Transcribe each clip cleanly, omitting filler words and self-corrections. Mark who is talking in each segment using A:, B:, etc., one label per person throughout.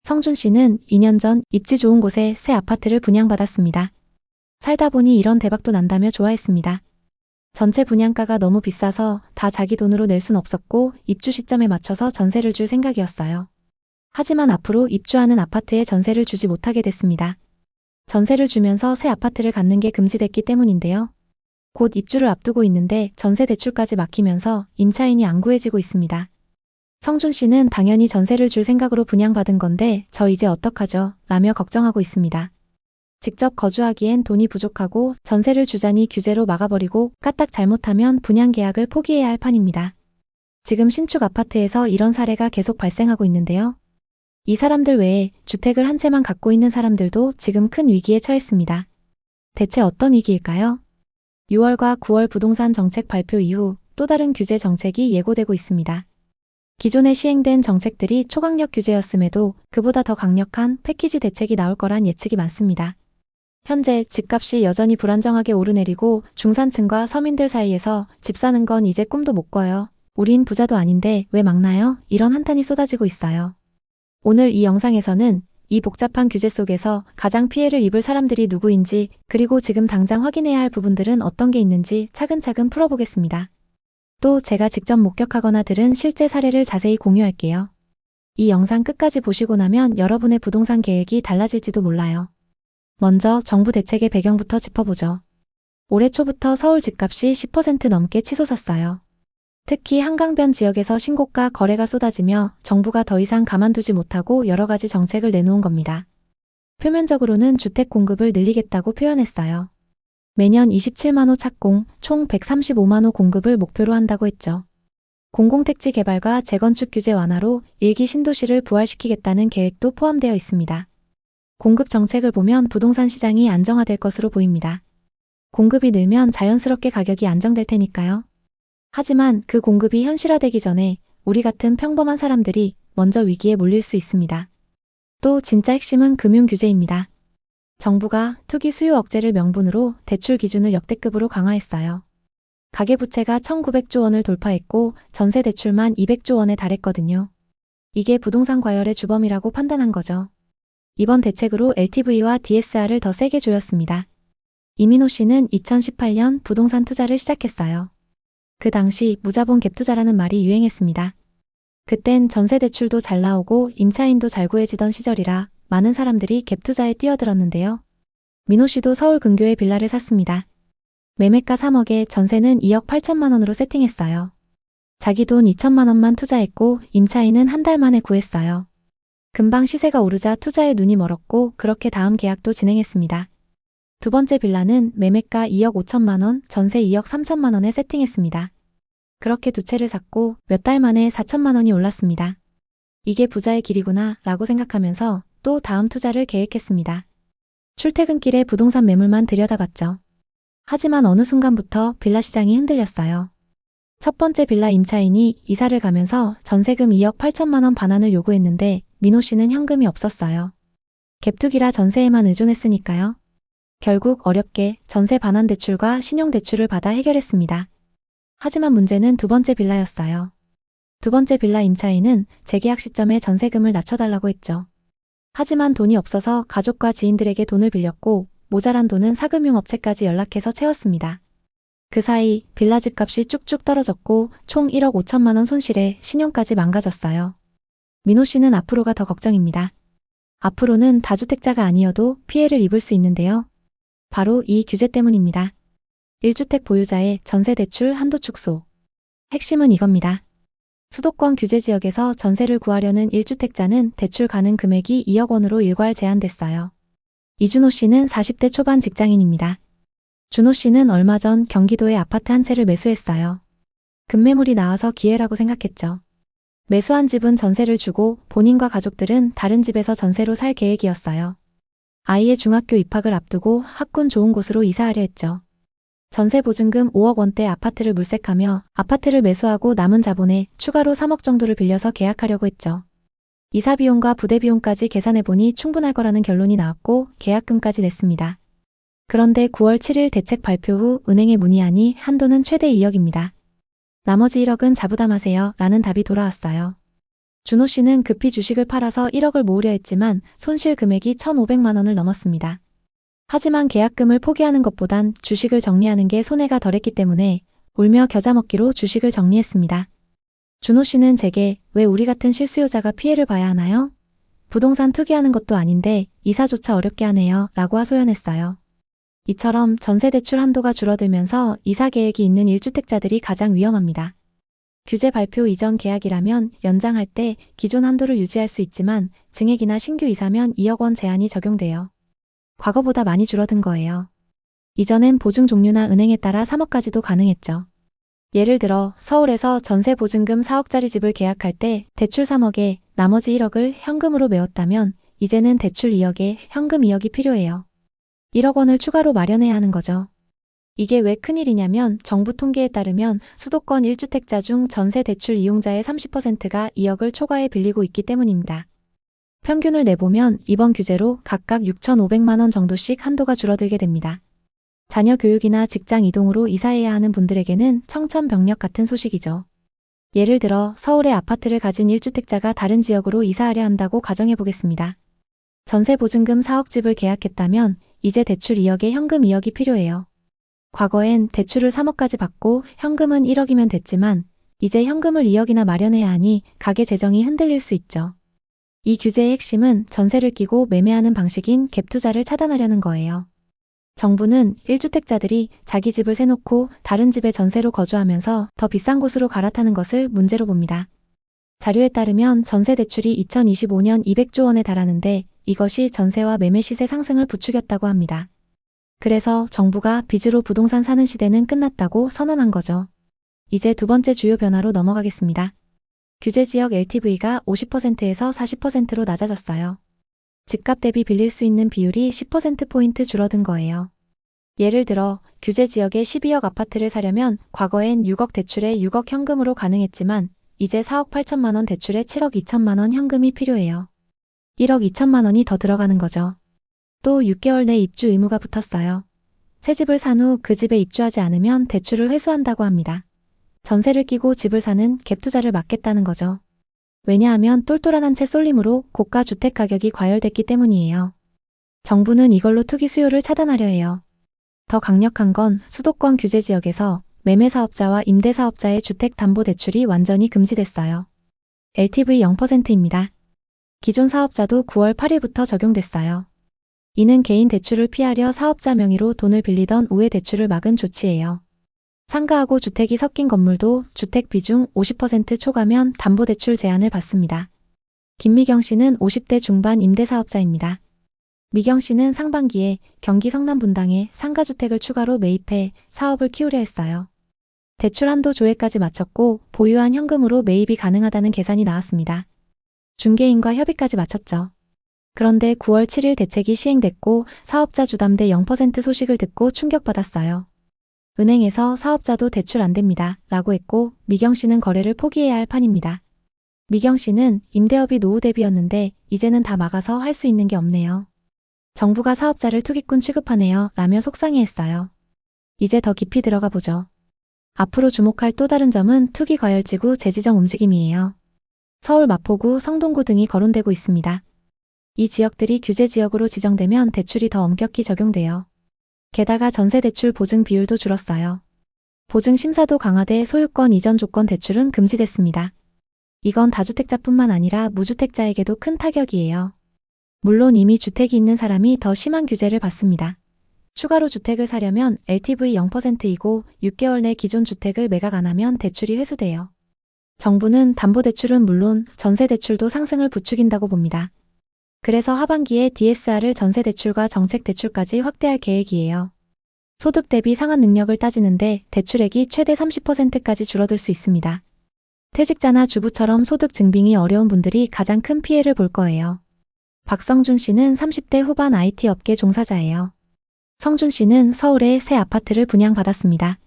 A: 성준 씨는 2년 전 입지 좋은 곳에 새 아파트를 분양받았습니다. 살다 보니 이런 대박도 난다며 좋아했습니다. 전체 분양가가 너무 비싸서 다 자기 돈으로 낼 순 없었고 입주 시점에 맞춰서 전세를 줄 생각이었어요. 하지만 앞으로 입주하는 아파트에 전세를 주지 못하게 됐습니다. 전세를 주면서 새 아파트를 갖는 게 금지됐기 때문인데요. 곧 입주를 앞두고 있는데 전세 대출까지 막히면서 임차인이 안 구해지고 있습니다. 성준 씨는 당연히 전세를 줄 생각으로 분양받은 건데 저 이제 어떡하죠? 라며 걱정하고 있습니다. 직접 거주하기엔 돈이 부족하고 전세를 주자니 규제로 막아버리고 까딱 잘못하면 분양 계약을 포기해야 할 판입니다. 지금 신축 아파트에서 이런 사례가 계속 발생하고 있는데요. 이 사람들 외에 주택을 한 채만 갖고 있는 사람들도 지금 큰 위기에 처했습니다. 대체 어떤 위기일까요? 6월과 9월 부동산 정책 발표 이후 또 다른 규제 정책이 예고되고 있습니다. 기존에 시행된 정책들이 초강력 규제였음에도 그보다 더 강력한 패키지 대책이 나올 거란 예측이 많습니다. 현재 집값이 여전히 불안정하게 오르내리고 중산층과 서민들 사이에서 집 사는 건 이제 꿈도 못 꿔요. 우린 부자도 아닌데 왜 막나요? 이런 한탄이 쏟아지고 있어요. 오늘 이 영상에서는 이 복잡한 규제 속에서 가장 피해를 입을 사람들이 누구인지 그리고 지금 당장 확인해야 할 부분들은 어떤 게 있는지 차근차근 풀어보겠습니다. 또 제가 직접 목격하거나 들은 실제 사례를 자세히 공유할게요. 이 영상 끝까지 보시고 나면 여러분의 부동산 계획이 달라질지도 몰라요. 먼저 정부 대책의 배경부터 짚어보죠. 올해 초부터 서울 집값이 10% 넘게 치솟았어요. 특히 한강변 지역에서 신고가 거래가 쏟아지며 정부가 더 이상 가만두지 못하고 여러 가지 정책을 내놓은 겁니다. 표면적으로는 주택 공급을 늘리겠다고 표현했어요. 매년 27만 호 착공, 총 135만 호 공급을 목표로 한다고 했죠. 공공택지 개발과 재건축 규제 완화로 일기 신도시를 부활시키겠다는 계획도 포함되어 있습니다. 공급 정책을 보면 부동산 시장이 안정화될 것으로 보입니다. 공급이 늘면 자연스럽게 가격이 안정될 테니까요. 하지만 그 공급이 현실화되기 전에 우리 같은 평범한 사람들이 먼저 위기에 몰릴 수 있습니다. 또 진짜 핵심은 금융 규제입니다. 정부가 투기 수요 억제를 명분으로 대출 기준을 역대급으로 강화했어요. 가계부채가 1,900조 원을 돌파했고 전세 대출만 200조 원에 달했거든요. 이게 부동산 과열의 주범이라고 판단한 거죠. 이번 대책으로 LTV와 DSR을 더 세게 조였습니다. 이민호 씨는 2018년 부동산 투자를 시작했어요. 그 당시 무자본 갭 투자라는 말이 유행했습니다. 그땐 전세 대출도 잘 나오고 임차인도 잘 구해지던 시절이라 많은 사람들이 갭 투자에 뛰어들었는데요. 민호 씨도 서울 근교에 빌라를 샀습니다. 매매가 3억에 전세는 2억 8천만 원으로 세팅했어요. 자기 돈 2천만 원만 투자했고 임차인은 한 달 만에 구했어요. 금방 시세가 오르자 투자에 눈이 멀었고 그렇게 다음 계약도 진행했습니다. 두 번째 빌라는 매매가 2억 5천만 원, 전세 2억 3천만 원에 세팅했습니다. 그렇게 두 채를 샀고 몇 달 만에 4천만 원이 올랐습니다. 이게 부자의 길이구나 라고 생각하면서 또 다음 투자를 계획했습니다. 출퇴근길에 부동산 매물만 들여다봤죠. 하지만 어느 순간부터 빌라 시장이 흔들렸어요. 첫 번째 빌라 임차인이 이사를 가면서 전세금 2억 8천만 원 반환을 요구했는데 민호 씨는 현금이 없었어요. 갭투기라 전세에만 의존했으니까요. 결국 어렵게 전세 반환 대출과 신용 대출을 받아 해결했습니다. 하지만 문제는 두 번째 빌라였어요. 두 번째 빌라 임차인은 재계약 시점에 전세금을 낮춰달라고 했죠. 하지만 돈이 없어서 가족과 지인들에게 돈을 빌렸고 모자란 돈은 사금융 업체까지 연락해서 채웠습니다. 그 사이 빌라 집값이 쭉쭉 떨어졌고 총 1억 5천만 원 손실에 신용까지 망가졌어요. 민호 씨는 앞으로가 더 걱정입니다. 앞으로는 다주택자가 아니어도 피해를 입을 수 있는데요. 바로 이 규제 때문입니다. 1주택 보유자의 전세 대출 한도 축소. 핵심은 이겁니다. 수도권 규제 지역에서 전세를 구하려는 1주택자는 대출 가능 금액이 2억 원으로 일괄 제한됐어요. 이준호 씨는 40대 초반 직장인입니다. 준호 씨는 얼마 전 경기도에 아파트 한 채를 매수했어요. 급매물이 나와서 기회라고 생각했죠. 매수한 집은 전세를 주고 본인과 가족들은 다른 집에서 전세로 살 계획이었어요. 아이의 중학교 입학을 앞두고 학군 좋은 곳으로 이사하려 했죠. 전세 보증금 5억 원대 아파트를 물색하며 아파트를 매수하고 남은 자본에 추가로 3억 정도를 빌려서 계약하려고 했죠. 이사 비용과 부대 비용까지 계산해보니 충분할 거라는 결론이 나왔고 계약금까지 냈습니다. 그런데 9월 7일 대책 발표 후 은행에 문의하니 한도는 최대 2억입니다. 나머지 1억은 자부담하세요 라는 답이 돌아왔어요. 준호 씨는 급히 주식을 팔아서 1억을 모으려 했지만 손실 금액이 1,500만 원을 넘었습니다. 하지만 계약금을 포기하는 것보단 주식을 정리하는 게 손해가 덜했기 때문에 울며 겨자 먹기로 주식을 정리했습니다. 준호 씨는 제게 왜 우리 같은 실수요자가 피해를 봐야 하나요? 부동산 투기하는 것도 아닌데 이사조차 어렵게 하네요 라고 하소연했어요. 이처럼 전세대출 한도가 줄어들면서 이사 계획이 있는 1주택자들이 가장 위험합니다. 규제 발표 이전 계약이라면 연장할 때 기존 한도를 유지할 수 있지만 증액이나 신규 이사면 2억 원 제한이 적용돼요. 과거보다 많이 줄어든 거예요. 이전엔 보증 종류나 은행에 따라 3억까지도 가능했죠. 예를 들어 서울에서 전세 보증금 4억짜리 집을 계약할 때 대출 3억에 나머지 1억을 현금으로 메웠다면 이제는 대출 2억에 현금 2억이 필요해요. 1억 원을 추가로 마련해야 하는 거죠. 이게 왜 큰일이냐면 정부 통계에 따르면 수도권 1주택자 중 전세 대출 이용자의 30%가 2억을 초과해 빌리고 있기 때문입니다. 평균을 내보면 이번 규제로 각각 6,500만 원 정도씩 한도가 줄어들게 됩니다. 자녀 교육이나 직장 이동으로 이사해야 하는 분들에게는 청천벽력 같은 소식이죠. 예를 들어 서울의 아파트를 가진 1주택자가 다른 지역으로 이사하려 한다고 가정해 보겠습니다. 전세 보증금 4억 집을 계약했다면 이제 대출 2억에 현금 2억이 필요해요. 과거엔 대출을 3억까지 받고 현금은 1억이면 됐지만 이제 현금을 2억이나 마련해야 하니 가계 재정이 흔들릴 수 있죠. 이 규제의 핵심은 전세를 끼고 매매하는 방식인 갭투자를 차단하려는 거예요. 정부는 1주택자들이 자기 집을 세놓고 다른 집에 전세로 거주하면서 더 비싼 곳으로 갈아타는 것을 문제로 봅니다. 자료에 따르면 전세 대출이 2025년 200조 원에 달하는데 이것이 전세와 매매 시세 상승을 부추겼다고 합니다. 그래서 정부가 빚으로 부동산 사는 시대는 끝났다고 선언한 거죠. 이제 두 번째 주요 변화로 넘어가겠습니다. 규제 지역 LTV가 50%에서 40%로 낮아졌어요. 집값 대비 빌릴 수 있는 비율이 10%포인트 줄어든 거예요. 예를 들어 규제 지역의 12억 아파트를 사려면 과거엔 6억 대출에 6억 현금으로 가능했지만 이제 4억 8천만 원 대출에 7억 2천만 원 현금이 필요해요. 1억 2천만 원이 더 들어가는 거죠. 또 6개월 내 입주 의무가 붙었어요. 새 집을 산 후 그 집에 입주하지 않으면 대출을 회수한다고 합니다. 전세를 끼고 집을 사는 갭 투자를 막겠다는 거죠. 왜냐하면 똘똘한 한 채 쏠림으로 고가 주택 가격이 과열됐기 때문이에요. 정부는 이걸로 투기 수요를 차단하려 해요. 더 강력한 건 수도권 규제 지역에서 매매사업자와 임대사업자의 주택담보대출이 완전히 금지됐어요. LTV 0%입니다. 기존 사업자도 9월 8일부터 적용됐어요. 이는 개인 대출을 피하려 사업자 명의로 돈을 빌리던 우회 대출을 막은 조치예요. 상가하고 주택이 섞인 건물도 주택 비중 50% 초과면 담보대출 제한을 받습니다. 김미경 씨는 50대 중반 임대사업자입니다. 미경 씨는 상반기에 경기 성남 분당에 상가주택을 추가로 매입해 사업을 키우려 했어요. 대출 한도 조회까지 마쳤고 보유한 현금으로 매입이 가능하다는 계산이 나왔습니다. 중개인과 협의까지 마쳤죠. 그런데 9월 7일 대책이 시행됐고 사업자 주담대 0% 소식을 듣고 충격받았어요. 은행에서 사업자도 대출 안 됩니다 라고 했고 미경 씨는 거래를 포기해야 할 판입니다. 미경 씨는 임대업이 노후 대비였는데 이제는 다 막아서 할 수 있는 게 없네요. 정부가 사업자를 투기꾼 취급하네요 라며 속상해했어요. 이제 더 깊이 들어가 보죠. 앞으로 주목할 또 다른 점은 투기 과열지구 재지정 움직임이에요. 서울 마포구, 성동구 등이 거론되고 있습니다. 이 지역들이 규제 지역으로 지정되면 대출이 더 엄격히 적용돼요. 게다가 전세대출 보증 비율도 줄었어요. 보증 심사도 강화돼 소유권 이전 조건 대출은 금지됐습니다. 이건 다주택자뿐만 아니라 무주택자에게도 큰 타격이에요. 물론 이미 주택이 있는 사람이 더 심한 규제를 받습니다. 추가로 주택을 사려면 LTV 0%이고 6개월 내 기존 주택을 매각 안 하면 대출이 회수돼요. 정부는 담보대출은 물론 전세대출도 상승을 부추긴다고 봅니다. 그래서 하반기에 DSR을 전세대출과 정책대출까지 확대할 계획이에요. 소득 대비 상환 능력을 따지는데 대출액이 최대 30%까지 줄어들 수 있습니다. 퇴직자나 주부처럼 소득 증빙이 어려운 분들이 가장 큰 피해를 볼 거예요. 박성준 씨는 30대 후반 IT 업계 종사자예요. 성준 씨는 서울에 새 아파트를 분양받았습니다.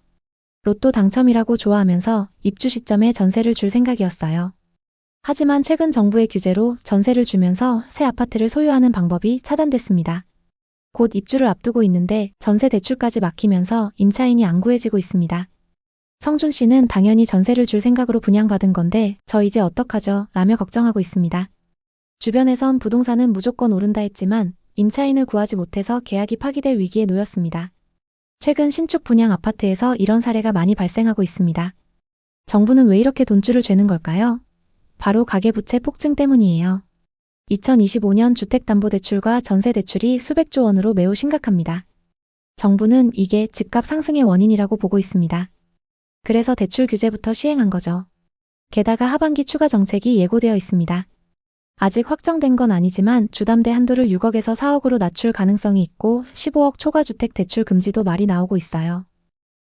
A: 로또 당첨이라고 좋아하면서 입주 시점에 전세를 줄 생각이었어요. 하지만 최근 정부의 규제로 전세를 주면서 새 아파트를 소유하는 방법이 차단됐습니다. 곧 입주를 앞두고 있는데 전세 대출까지 막히면서 임차인이 안 구해지고 있습니다. 성준 씨는 당연히 전세를 줄 생각으로 분양받은 건데 저 이제 어떡하죠? 라며 걱정하고 있습니다. 주변에선 부동산은 무조건 오른다 했지만 임차인을 구하지 못해서 계약이 파기될 위기에 놓였습니다. 최근 신축 분양 아파트에서 이런 사례가 많이 발생하고 있습니다. 정부는 왜 이렇게 돈줄을 죄는 걸까요? 바로 가계부채 폭증 때문이에요. 2025년 주택담보대출과 전세대출이 수백조 원으로 매우 심각합니다. 정부는 이게 집값 상승의 원인이라고 보고 있습니다. 그래서 대출 규제부터 시행한 거죠. 게다가 하반기 추가 정책이 예고되어 있습니다. 아직 확정된 건 아니지만 주담대 한도를 6억에서 4억으로 낮출 가능성이 있고 15억 초과 주택 대출 금지도 말이 나오고 있어요.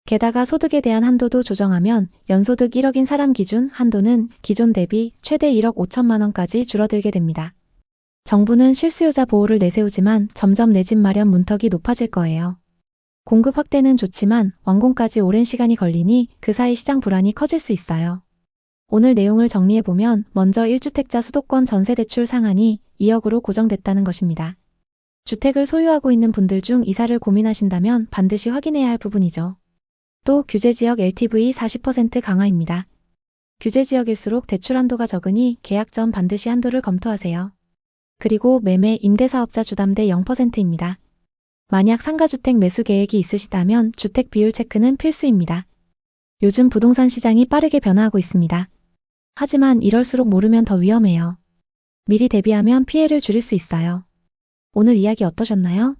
A: 게다가 소득에 대한 한도도 조정하면 연소득 1억인 사람 기준 한도는 기존 대비 최대 1억 5천만 원까지 줄어들게 됩니다. 정부는 실수요자 보호를 내세우지만 점점 내 집 마련 문턱이 높아질 거예요. 공급 확대는 좋지만 완공까지 오랜 시간이 걸리니 그 사이 시장 불안이 커질 수 있어요. 오늘 내용을 정리해보면 먼저 1주택자 수도권 전세대출 상한이 2억으로 고정됐다는 것입니다. 주택을 소유하고 있는 분들 중 이사를 고민하신다면 반드시 확인해야 할 부분이죠. 또 규제지역 LTV 40% 강화입니다. 규제지역일수록 대출 한도가 적으니 계약 전 반드시 한도를 검토하세요. 그리고 매매 임대사업자 주담대 0%입니다. 만약 상가주택 매수 계획이 있으시다면 주택 비율 체크는 필수입니다. 요즘 부동산 시장이 빠르게 변화하고 있습니다. 하지만 이럴수록 모르면 더 위험해요. 미리 대비하면 피해를 줄일 수 있어요. 오늘 이야기 어떠셨나요?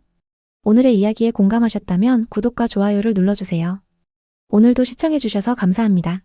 A: 오늘의 이야기에 공감하셨다면 구독과 좋아요를 눌러주세요. 오늘도 시청해주셔서 감사합니다.